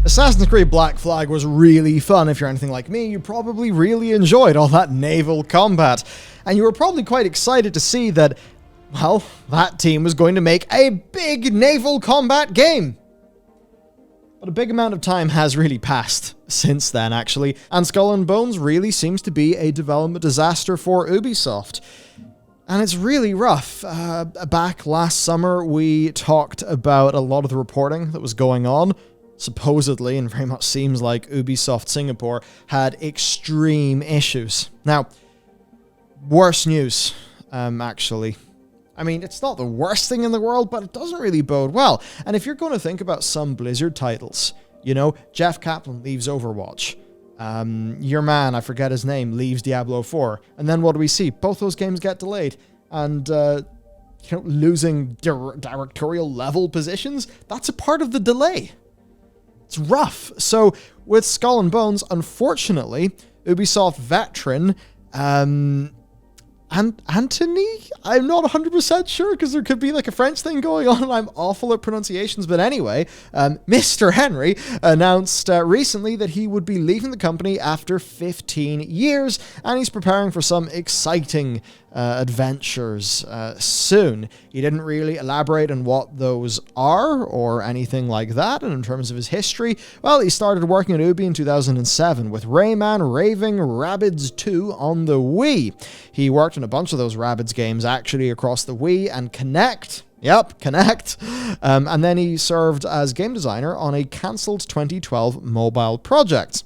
Assassin's Creed Black Flag was really fun. If you're anything like me, you probably really enjoyed all that naval combat. And you were probably quite excited to see that, well, that team was going to make a big naval combat game. But a big amount of time has really passed since then, actually, and Skull and Bones really seems to be a development disaster for Ubisoft. And it's really rough. Back last summer, we talked about a lot of the reporting that was going on. Supposedly, and very much seems like Ubisoft Singapore had extreme issues. Now, worse news, actually. I mean, it's not the worst thing in the world, but it doesn't really bode well. And if you're going to think about some Blizzard titles, you know, Jeff Kaplan leaves Overwatch. Your man, I forget his name, leaves Diablo 4. And then what do we see? Both those games get delayed. And, losing directorial level positions, that's a part of the delay. It's rough. So with Skull and Bones, unfortunately, Ubisoft veteran and Anthony, I'm not 100% sure because there could be like a French thing going on and I'm awful at pronunciations. But anyway, Mr. Henry announced recently that he would be leaving the company after 15 years and he's preparing for some exciting adventures soon. He didn't really elaborate on what those are or anything like that. And in terms of his history, well, he started working at Ubi in 2007 with Rayman Raving Rabbids 2 on the Wii. He worked on a bunch of those Rabbids games actually across the Wii and Kinect. Yep, Kinect. And then he served as game designer on a cancelled 2012 mobile project.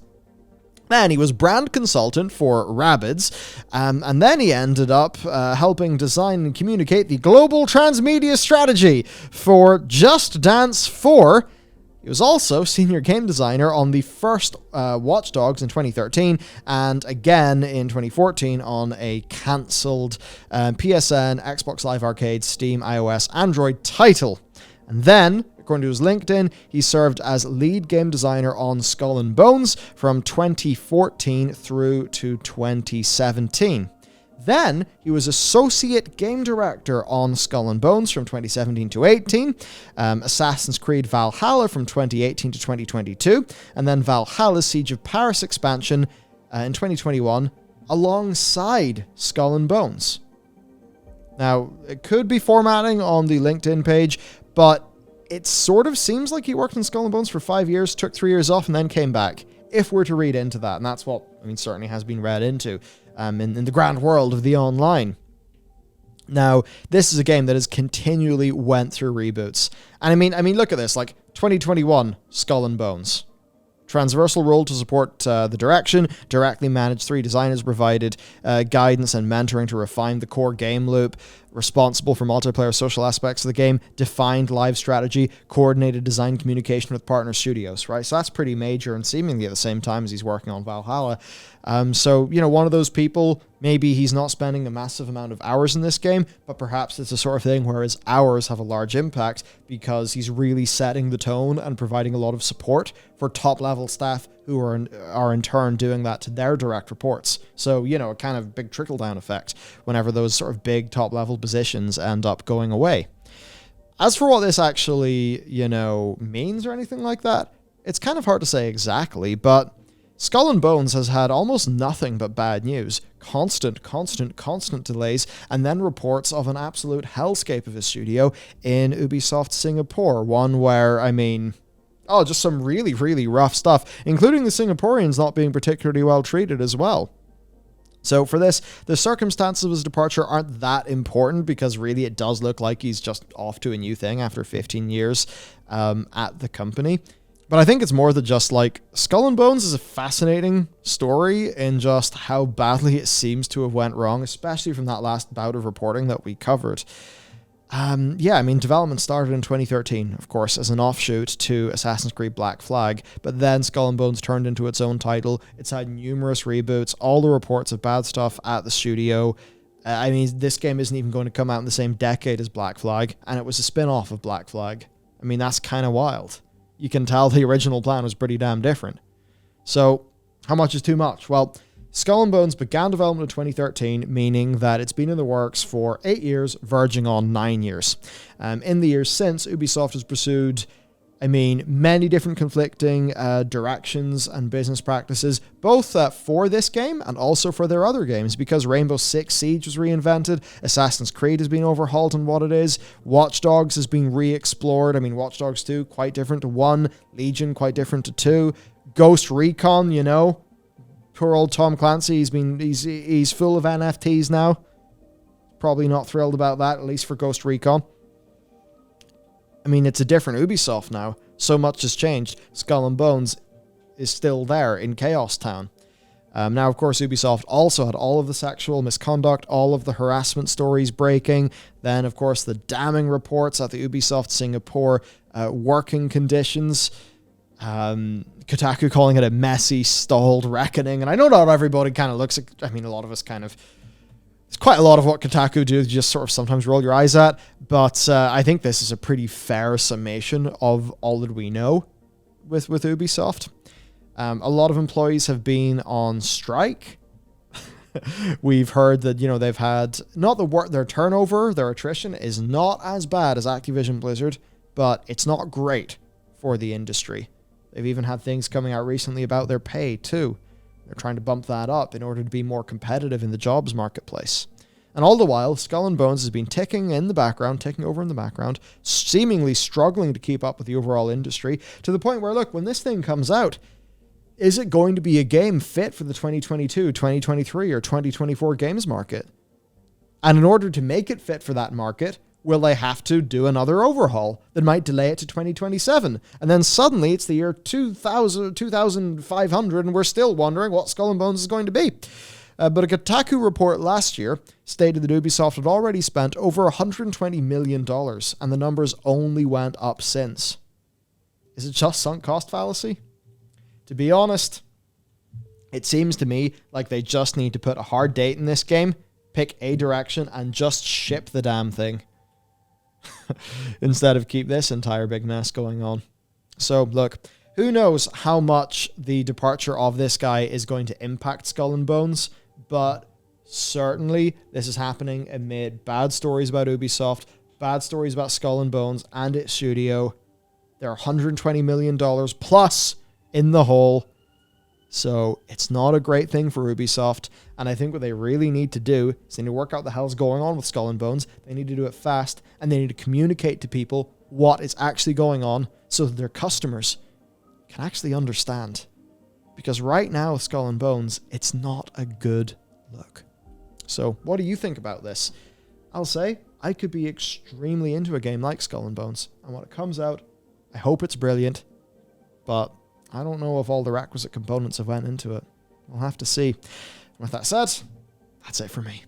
Then he was brand consultant for Rabbids, and then he ended up helping design and communicate the global transmedia strategy for Just Dance 4. He was also senior game designer on the first Watch Dogs in 2013, and again in 2014 on a cancelled PSN, Xbox Live Arcade, Steam, iOS, Android title. And then, according to his LinkedIn, he served as lead game designer on Skull and Bones from 2014 through to 2017. Then, he was associate game director on Skull and Bones from 2017 to 18, Assassin's Creed Valhalla from 2018 to 2022, and then Valhalla's Siege of Paris expansion in 2021 alongside Skull and Bones. Now, it could be formatting on the LinkedIn page, but it sort of seems like he worked on Skull and Bones for 5 years, took 3 years off, and then came back, if we're to read into that. And that's what, certainly has been read into in the grand world of the online. Now, this is a game that has continually went through reboots. And I mean, look at this, like 2021, Skull and Bones. Transversal role to support the direction, directly managed 3 designers, provided guidance and mentoring to refine the core game loop, responsible for multiplayer social aspects of the game, defined live strategy, coordinated design communication with partner studios, right? So that's pretty major and seemingly at the same time as he's working on Valhalla. So, one of those people, maybe he's not spending a massive amount of hours in this game, but perhaps it's the sort of thing where his hours have a large impact because he's really setting the tone and providing a lot of support for top-level staff who are in turn doing that to their direct reports. So, a kind of big trickle-down effect whenever those sort of big top-level positions end up going away. As for what this actually, means or anything like that, it's kind of hard to say exactly, but Skull and Bones has had almost nothing but bad news. Constant delays, and then reports of an absolute hellscape of a studio in Ubisoft Singapore. One where, just some really, really rough stuff, including the Singaporeans not being particularly well treated as well. So for this, the circumstances of his departure aren't that important because really it does look like he's just off to a new thing after 15 years at the company. But I think it's more than just like Skull and Bones is a fascinating story in just how badly it seems to have went wrong, especially from that last bout of reporting that we covered. Development started in 2013, of course, as an offshoot to Assassin's Creed Black Flag, but then Skull and Bones turned into its own title. It's had numerous reboots, all the reports of bad stuff at the studio. This game isn't even going to come out in the same decade as Black Flag, and it was a spin-off of Black Flag. That's kind of wild. You can tell the original plan was pretty damn different. So, how much is too much? Well, Skull and Bones began development in 2013, meaning that it's been in the works for 8 years, verging on 9 years. In the years since, Ubisoft has pursued I mean, many different conflicting directions and business practices, both for this game and also for their other games, because Rainbow Six Siege was reinvented, Assassin's Creed has been overhauled on what it is, Watch Dogs has been re-explored. I mean, Watch Dogs 2, quite different to 1, Legion, quite different to 2, Ghost Recon, you know, poor old Tom Clancy, he's full of NFTs now. Probably not thrilled about that, at least for Ghost Recon. I mean, it's a different Ubisoft now. So much has changed. Skull and Bones is still there in Chaos Town. Now, of course, Ubisoft also had all of the sexual misconduct, all of the harassment stories breaking. Then, of course, the damning reports at the Ubisoft Singapore working conditions. Kotaku calling it a messy, stalled reckoning. And I know not everybody kind of looks at... I mean, a lot of us kind of... It's quite a lot of what Kotaku do, you just sort of sometimes roll your eyes at, but I think this is a pretty fair summation of all that we know with Ubisoft. A lot of employees have been on strike. We've heard that, you know, they've had, not the work, their turnover, their attrition is not as bad as Activision Blizzard, but it's not great for the industry. They've even had things coming out recently about their pay too. They're trying to bump that up in order to be more competitive in the jobs marketplace. And all the while, Skull and Bones has been ticking over in the background, seemingly struggling to keep up with the overall industry, to the point where, look, when this thing comes out, is it going to be a game fit for the 2022, 2023, or 2024 games market? And in order to make it fit for that market, will they have to do another overhaul that might delay it to 2027? And then suddenly it's the year 2500 and we're still wondering what Skull and Bones is going to be. But a Kotaku report last year stated that Ubisoft had already spent over $120 million and the numbers only went up since. Is it just sunk cost fallacy? To be honest, it seems to me like they just need to put a hard date in this game, pick a direction, and just ship the damn thing. Instead of keep this entire big mess going on. So, look, who knows how much the departure of this guy is going to impact Skull and Bones, but certainly this is happening amid bad stories about Ubisoft, bad stories about Skull and Bones and its studio. They're $120 million plus in the hole. So it's not a great thing for Ubisoft, and I think what they really need to do is they need to work out the hell's going on with Skull and Bones. They need to do it fast, and they need to communicate to people what is actually going on so that their customers can actually understand. Because right now with Skull and Bones, it's not a good look. So what do you think about this? I'll say I could be extremely into a game like Skull and Bones, and when it comes out, I hope it's brilliant, but I don't know if all the requisite components have went into it. We'll have to see. With that said, that's it for me.